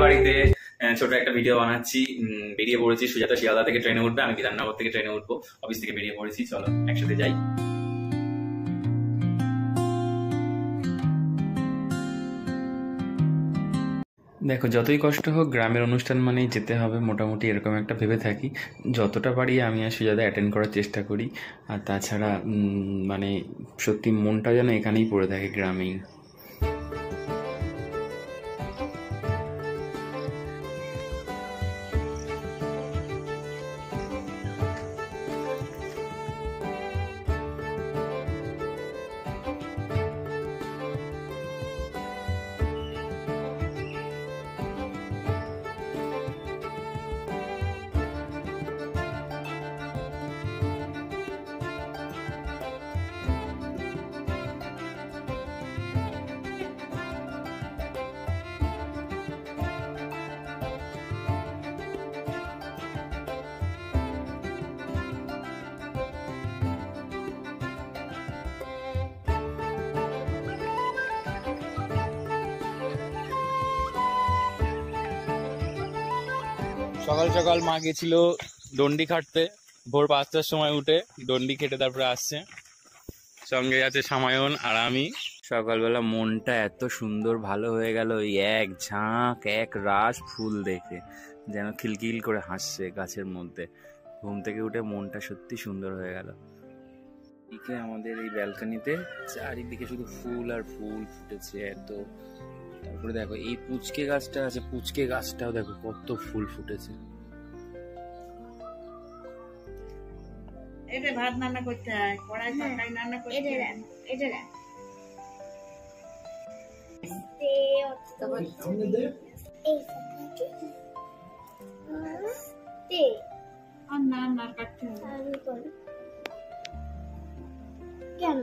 বাড়িতে ছোট একটা ভিডিও বানাচ্ছি। বেরিয়ে পড়েছি, সুজাতা শিয়ালদা থেকে ট্রেনে উঠবে, আমি বিধাননগর থেকে ট্রেনে উঠবো। অফিস থেকে বেরিয়ে পড়েছি, চলো একসাথে যাই। দেখো, যতই কষ্ট হোক গ্রামের অনুষ্ঠান মানেই যেতে হবে, মোটামুটি এরকম একটা ভেবে থাকি। যতটা পারি আমি আর সুজাতা অ্যাটেন্ড করার চেষ্টা করি। আর তাছাড়া মানে সত্যি মনটা যেন এখানেই পড়ে থাকে, গ্রামেই। সকাল সকাল মা গেছিল ডন্ডি খাটতে, ভোর 5টার সময় উঠে ডন্ডি খেটে তারপরে আসছে। সঙ্গে আছে সামায়ন আর আমি। সকালবেলা মনটা এত সুন্দর ভালো হয়ে গেল, ওই এক ঝাঁক এক রাশ ফুল দেখে, যেন খিলখিল করে হাসছে গাছের মধ্যে। ঘুম থেকে উঠে মনটা সত্যি সুন্দর হয়ে গেল। এদিকে আমাদের এই ব্যালকনিতে চারিদিকে শুধু ফুল আর ফুল ফুটেছে এত। তারপরে দেখো এই পুচকে গাছটা আছে, পুচকে গাছটাও দেখো কত ফুল ফুটেছে। এটা ভাত রান্না করতে হয়, কড়াই তরকারি রান্না করতে হয়। এটা দেন আর না না কাটতে হবে কেন?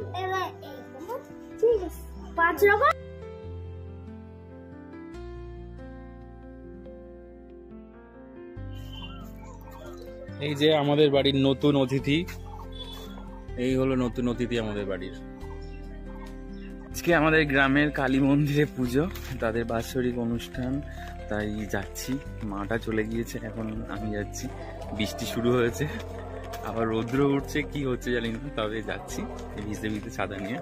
ঠিক আছে, 5 রকম। এই যে আমাদের বাড়ির নতুন অতিথি, এই হলো নতুন অতিথি আমাদের বাড়ির। আজকে আমাদের গ্রামের কালী মন্দিরে পুজো, তাদের বাৎসরিক অনুষ্ঠান, তাই যাচ্ছি। মাটা চলে গিয়েছে, এখন আমি যাচ্ছি। বৃষ্টি শুরু হয়েছে, আবার রৌদ্র উঠছে, কি হচ্ছে জানি না, তবে যাচ্ছি ভিজতে ভিজতে ছাতা নিয়ে।